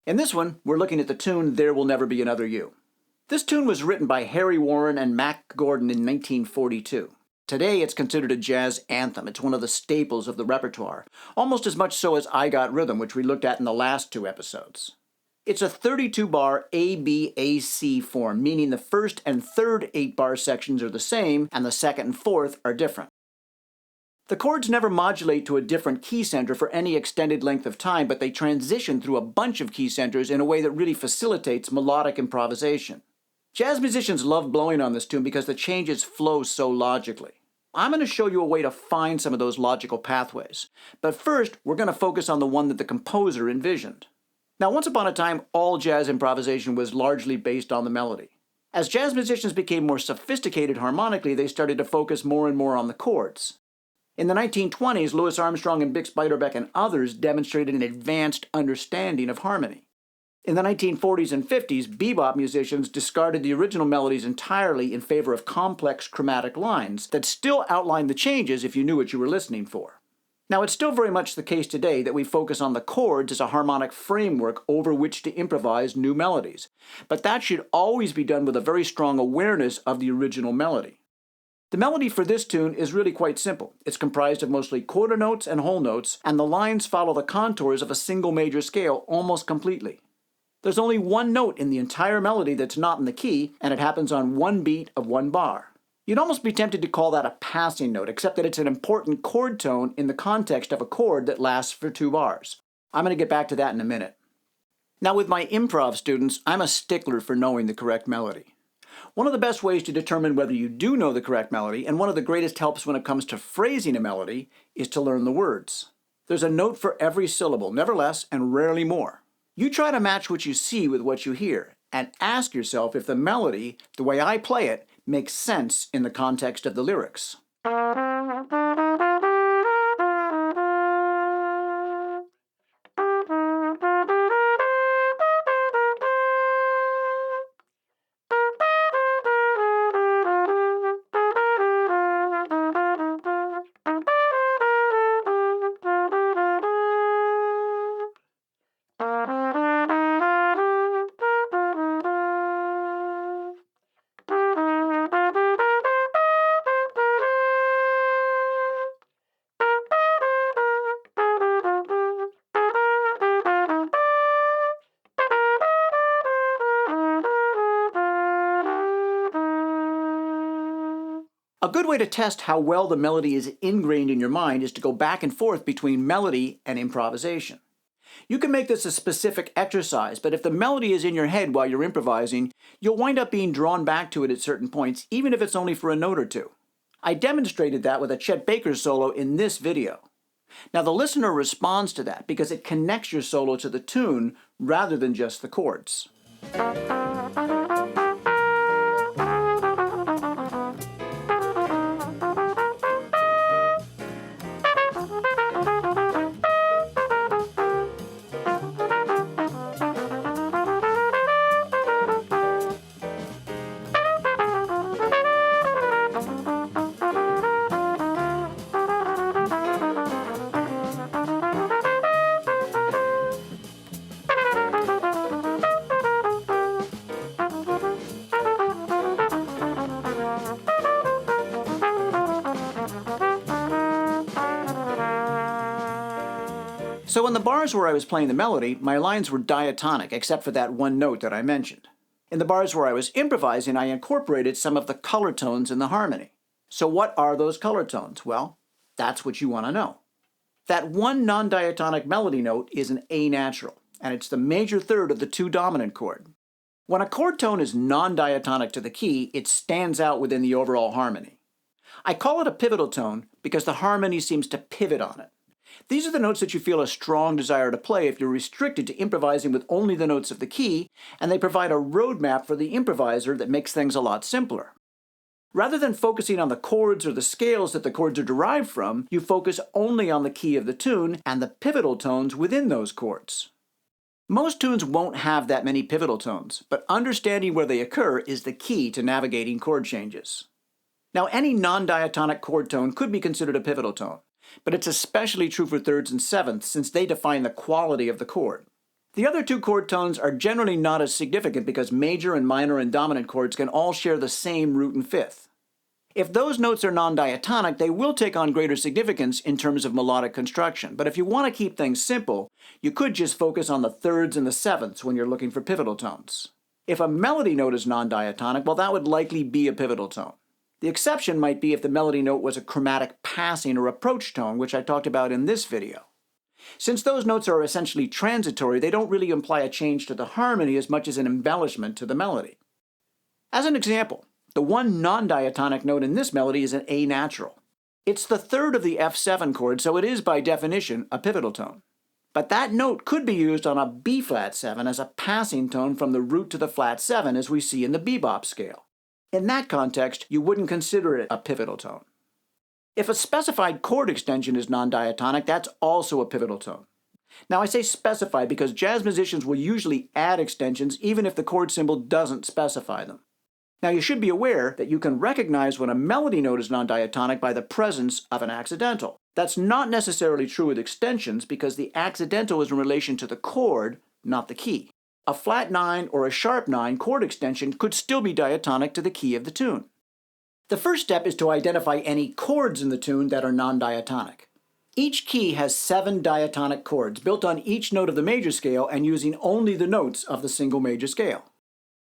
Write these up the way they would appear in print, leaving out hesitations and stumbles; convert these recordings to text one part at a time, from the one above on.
In this one, we're looking at the tune There Will Never Be Another You. This tune was written by Harry Warren and Mac Gordon in 1942. Today, it's considered a jazz anthem. It's one of the staples of the repertoire, almost as much so as I Got Rhythm, which we looked at in the last two episodes. It's a 32-bar A-B-A-C form, meaning the first and third 8-bar sections are the same, and the second and fourth are different. The chords never modulate to a different key center for any extended length of time, but they transition through a bunch of key centers in a way that really facilitates melodic improvisation. Jazz musicians love blowing on this tune because the changes flow so logically. I'm going to show you a way to find some of those logical pathways. But first, we're going to focus on the one that the composer envisioned. Now, once upon a time, all jazz improvisation was largely based on the melody. As jazz musicians became more sophisticated harmonically, they started to focus more and more on the chords. In the 1920s, Louis Armstrong and Bix Beiderbecke and others demonstrated an advanced understanding of harmony. In the 1940s and 50s, bebop musicians discarded the original melodies entirely in favor of complex chromatic lines that still outlined the changes if you knew what you were listening for. Now, it's still very much the case today that we focus on the chords as a harmonic framework over which to improvise new melodies, but that should always be done with a very strong awareness of the original melody. The melody for this tune is really quite simple. It's comprised of mostly quarter notes and whole notes, and the lines follow the contours of a single major scale almost completely. There's only one note in the entire melody that's not in the key, and it happens on one beat of one bar. You'd almost be tempted to call that a passing note, except that it's an important chord tone in the context of a chord that lasts for 2 bars. I'm going to get back to that in a minute. Now, with my improv students, I'm a stickler for knowing the correct melody. One of the best ways to determine whether you do know the correct melody, and one of the greatest helps when it comes to phrasing a melody, is to learn the words. There's a note for every syllable, never less and rarely more. You try to match what you see with what you hear, and ask yourself if the melody, the way I play it, makes sense in the context of the lyrics. A good way to test how well the melody is ingrained in your mind is to go back and forth between melody and improvisation. You can make this a specific exercise, but if the melody is in your head while you're improvising, you'll wind up being drawn back to it at certain points, even if it's only for a note or two. I demonstrated that with a Chet Baker solo in this video. Now the listener responds to that because it connects your solo to the tune rather than just the chords. So in the bars where I was playing the melody, my lines were diatonic, except for that one note that I mentioned. In the bars where I was improvising, I incorporated some of the color tones in the harmony. So what are those color tones? Well, that's what you want to know. That one non-diatonic melody note is an A natural, and it's the major third of the 2 dominant chord. When a chord tone is non-diatonic to the key, it stands out within the overall harmony. I call it a pivotal tone because the harmony seems to pivot on it. These are the notes that you feel a strong desire to play if you're restricted to improvising with only the notes of the key, and they provide a roadmap for the improviser that makes things a lot simpler. Rather than focusing on the chords or the scales that the chords are derived from, you focus only on the key of the tune and the pivotal tones within those chords. Most tunes won't have that many pivotal tones, but understanding where they occur is the key to navigating chord changes. Now, any non-diatonic chord tone could be considered a pivotal tone, but it's especially true for thirds and sevenths since they define the quality of the chord. The other two chord tones are generally not as significant because major and minor and dominant chords can all share the same root and fifth. If those notes are non-diatonic, they will take on greater significance in terms of melodic construction. But if you want to keep things simple, you could just focus on the thirds and the sevenths when you're looking for pivotal tones. If a melody note is non-diatonic, well, that would likely be a pivotal tone. The exception might be if the melody note was a chromatic passing or approach tone, which I talked about in this video. Since those notes are essentially transitory, they don't really imply a change to the harmony as much as an embellishment to the melody. As an example, the one non-diatonic note in this melody is an A natural. It's the third of the F7 chord, so it is by definition a pivotal tone. But that note could be used on a B-flat 7 as a passing tone from the root to the flat 7 as we see in the bebop scale. In that context, you wouldn't consider it a pivotal tone. If a specified chord extension is non-diatonic, that's also a pivotal tone. Now I say specified because jazz musicians will usually add extensions even if the chord symbol doesn't specify them. Now you should be aware that you can recognize when a melody note is non-diatonic by the presence of an accidental. That's not necessarily true with extensions because the accidental is in relation to the chord, not the key. A flat 9 or a sharp 9 chord extension could still be diatonic to the key of the tune. The first step is to identify any chords in the tune that are non-diatonic. Each key has 7 diatonic chords built on each note of the major scale and using only the notes of the single major scale.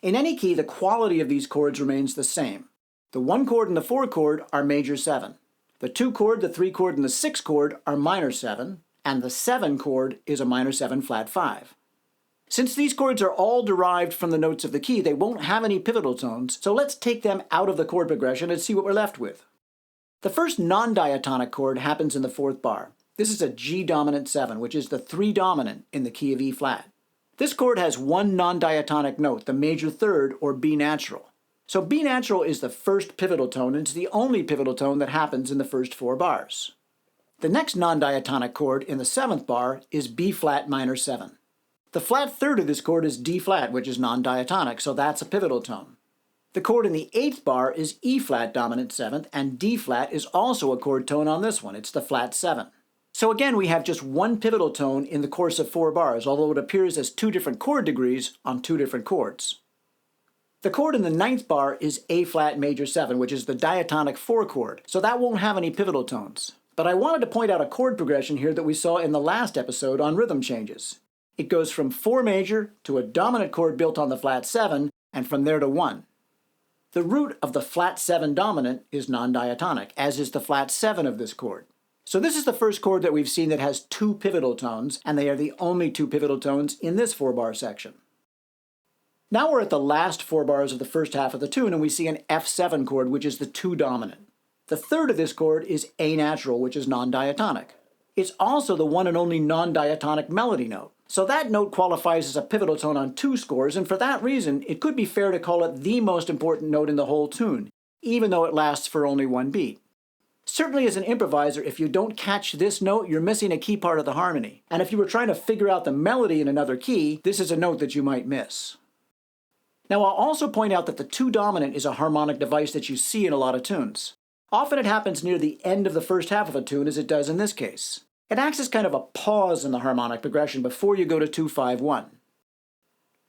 In any key, the quality of these chords remains the same. The 1 chord and the 4 chord are major 7. The 2 chord, the 3 chord, and the 6 chord are minor 7, and the 7 chord is a minor 7 flat 5. Since these chords are all derived from the notes of the key, they won't have any pivotal tones, so let's take them out of the chord progression and see what we're left with. The first non-diatonic chord happens in the 4th bar. This is a G dominant 7, which is the 3 dominant in the key of E flat. This chord has one non-diatonic note, the major 3rd or B natural. So B natural is the first pivotal tone and it's the only pivotal tone that happens in the first 4 bars. The next non-diatonic chord in the 7th bar is B flat minor 7. The flat 3rd of this chord is D flat, which is non-diatonic, so that's a pivotal tone. The chord in the 8th bar is E flat dominant 7th, and D flat is also a chord tone on this one. It's the flat 7. So again, we have just one pivotal tone in the course of 4 bars, although it appears as 2 different chord degrees on 2 different chords. The chord in the 9th bar is A flat major 7, which is the diatonic 4 chord, so that won't have any pivotal tones. But I wanted to point out a chord progression here that we saw in the last episode on rhythm changes. It goes from 4 major to a dominant chord built on the flat 7, and from there to 1. The root of the flat 7 dominant is non-diatonic, as is the flat 7 of this chord. So this is the first chord that we've seen that has 2 pivotal tones, and they are the only 2 pivotal tones in this 4-bar section. Now we're at the last 4 bars of the first half of the tune, and we see an F7 chord, which is the 2 dominant. The 3rd of this chord is A natural, which is non-diatonic. It's also the one and only non-diatonic melody note. So that note qualifies as a pivotal tone on 2 scores, and for that reason, it could be fair to call it the most important note in the whole tune, even though it lasts for only 1 beat. Certainly as an improviser, if you don't catch this note, you're missing a key part of the harmony. And if you were trying to figure out the melody in another key, this is a note that you might miss. Now I'll also point out that the 2 dominant is a harmonic device that you see in a lot of tunes. Often it happens near the end of the first half of a tune, as it does in this case. It acts as kind of a pause in the harmonic progression before you go to 2-5-1.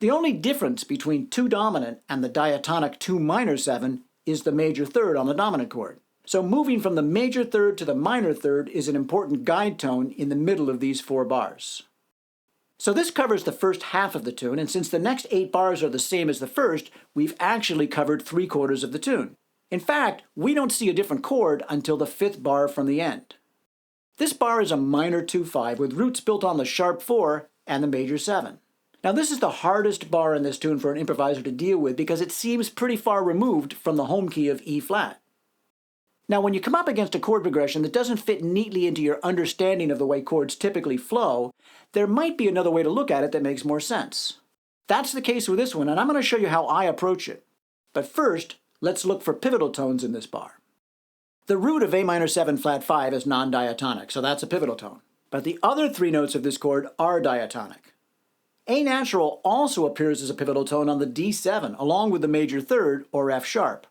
The only difference between 2 dominant and the diatonic 2 minor 7 is the major 3rd on the dominant chord. So moving from the major 3rd to the minor 3rd is an important guide tone in the middle of these 4 bars. So this covers the first half of the tune, and since the next 8 bars are the same as the first, we've actually covered 3/4 of the tune. In fact, we don't see a different chord until the 5th bar from the end. This bar is a minor 2-5 with roots built on the sharp 4 and the major 7. Now this is the hardest bar in this tune for an improviser to deal with because it seems pretty far removed from the home key of E flat. Now when you come up against a chord progression that doesn't fit neatly into your understanding of the way chords typically flow, there might be another way to look at it that makes more sense. That's the case with this one, and I'm going to show you how I approach it. But first, let's look for pivotal tones in this bar. The root of A minor 7 flat 5 is non-diatonic, so that's a pivotal tone. But the other 3 notes of this chord are diatonic. A natural also appears as a pivotal tone on the D7, along with the major 3rd, or F sharp.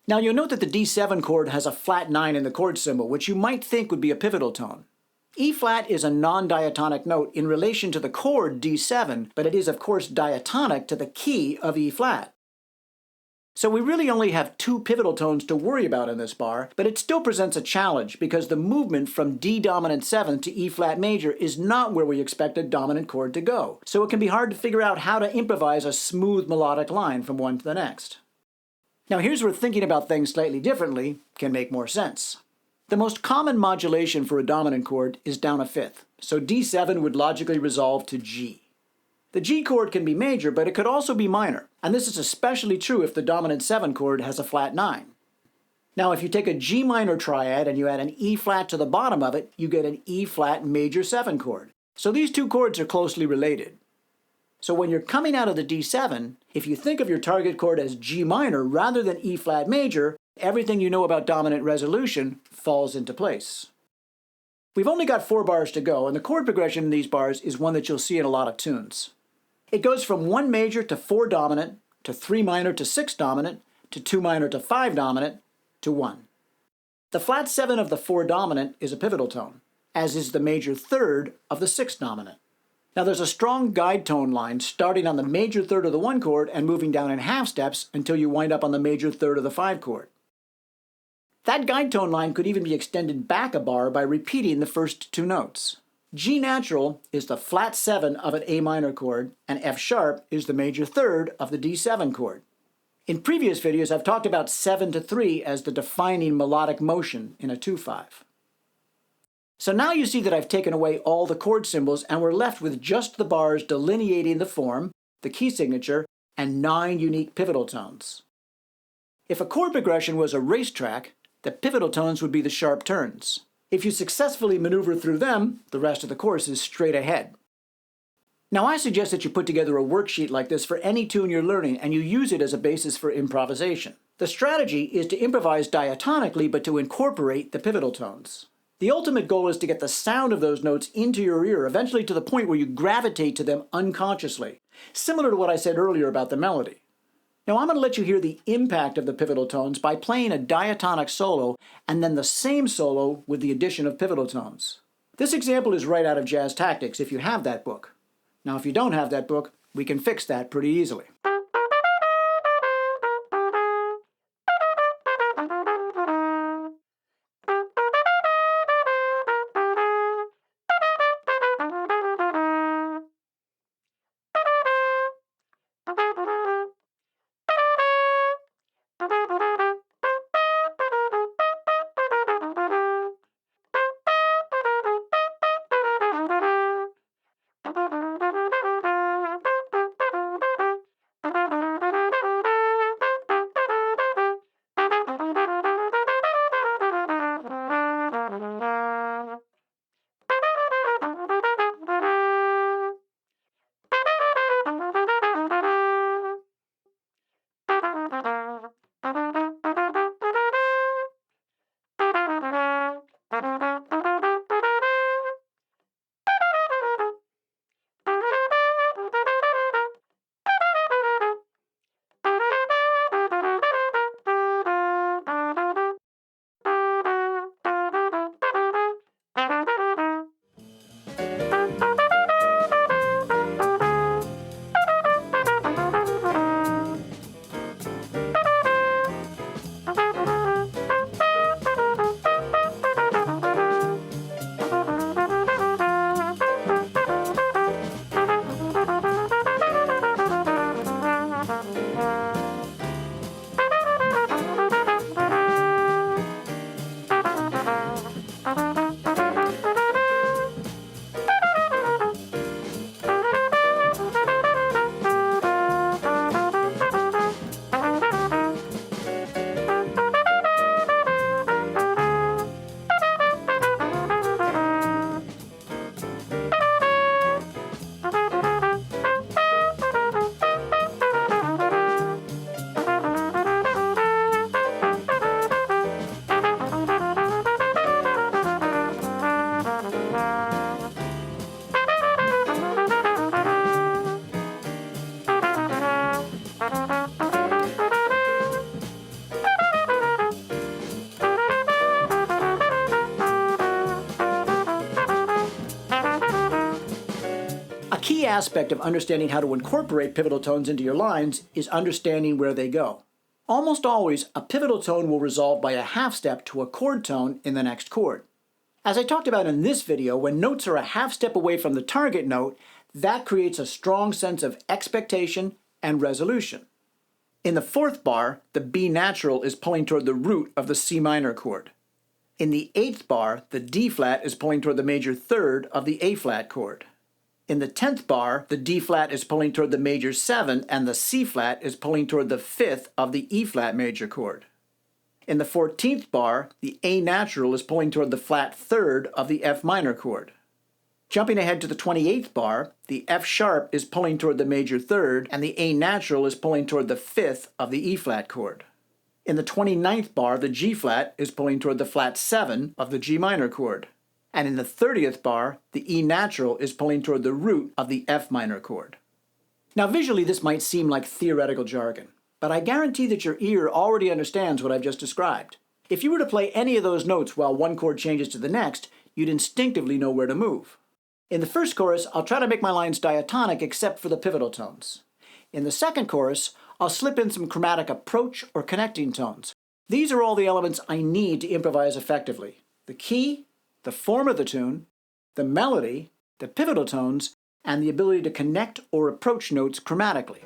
Now you'll note that the D7 chord has a flat 9 in the chord symbol, which you might think would be a pivotal tone. E flat is a non-diatonic note in relation to the chord D7, but it is of course diatonic to the key of E flat. So we really only have two pivotal tones to worry about in this bar, but it still presents a challenge because the movement from D dominant 7 to E flat major is not where we expect a dominant chord to go, so it can be hard to figure out how to improvise a smooth melodic line from one to the next. Now here's where thinking about things slightly differently can make more sense. The most common modulation for a dominant chord is down a fifth, so D7 would logically resolve to G. The G chord can be major, but it could also be minor, and this is especially true if the dominant 7 chord has a flat 9. Now if you take a G minor triad and you add an E flat to the bottom of it, you get an E flat major 7 chord. So these two chords are closely related. So when you're coming out of the D7, if you think of your target chord as G minor rather than E flat major, everything you know about dominant resolution falls into place. We've only got 4 bars to go, and the chord progression in these bars is one that you'll see in a lot of tunes. It goes from 1 major to 4 dominant, to 3 minor to 6 dominant, to 2 minor to 5 dominant, to 1. The flat 7 of the 4 dominant is a pivotal tone, as is the major third of the 6 dominant. Now there's a strong guide tone line starting on the major third of the 1 chord and moving down in half steps until you wind up on the major third of the 5 chord. That guide tone line could even be extended back a bar by repeating the first 2 notes. G natural is the flat 7 of an A minor chord, and F sharp is the major third of the D7 chord. In previous videos, I've talked about 7 to 3 as the defining melodic motion in a 2/5. So now you see that I've taken away all the chord symbols and we're left with just the bars delineating the form, the key signature, and 9 unique pivotal tones. If a chord progression was a racetrack, the pivotal tones would be the sharp turns. If you successfully maneuver through them, the rest of the course is straight ahead. Now I suggest that you put together a worksheet like this for any tune you're learning and you use it as a basis for improvisation. The strategy is to improvise diatonically but to incorporate the pivotal tones. The ultimate goal is to get the sound of those notes into your ear, eventually to the point where you gravitate to them unconsciously, similar to what I said earlier about the melody. Now I'm going to let you hear the impact of the pivotal tones by playing a diatonic solo and then the same solo with the addition of pivotal tones. This example is right out of Jazz Tactics if you have that book. Now if you don't have that book, we can fix that pretty easily. aspect of understanding how to incorporate pivotal tones into your lines is understanding where they go. Almost always, a pivotal tone will resolve by a half step to a chord tone in the next chord. As I talked about in this video, when notes are a half step away from the target note, that creates a strong sense of expectation and resolution. In the fourth bar, the B natural is pulling toward the root of the C minor chord. In the eighth bar, the D flat is pulling toward the major third of the A flat chord. In the 10th bar, the D flat is pulling toward the major 7 and the C flat is pulling toward the 5th of the E flat major chord. In the 14th bar, the A natural is pulling toward the flat third of the F minor chord. Jumping ahead to the 28th bar, the F sharp is pulling toward the major third and the A natural is pulling toward the 5th of the E flat chord. In the 29th bar, the G flat is pulling toward the flat 7 of the G minor chord. And in the 30th bar, the E natural is pulling toward the root of the F minor chord. Now visually this might seem like theoretical jargon, but I guarantee that your ear already understands what I've just described. If you were to play any of those notes while one chord changes to the next, you'd instinctively know where to move. In the first chorus, I'll try to make my lines diatonic except for the pivotal tones. In the second chorus, I'll slip in some chromatic approach or connecting tones. These are all the elements I need to improvise effectively: the key, the form of the tune, the melody, the pivotal tones, and the ability to connect or approach notes chromatically.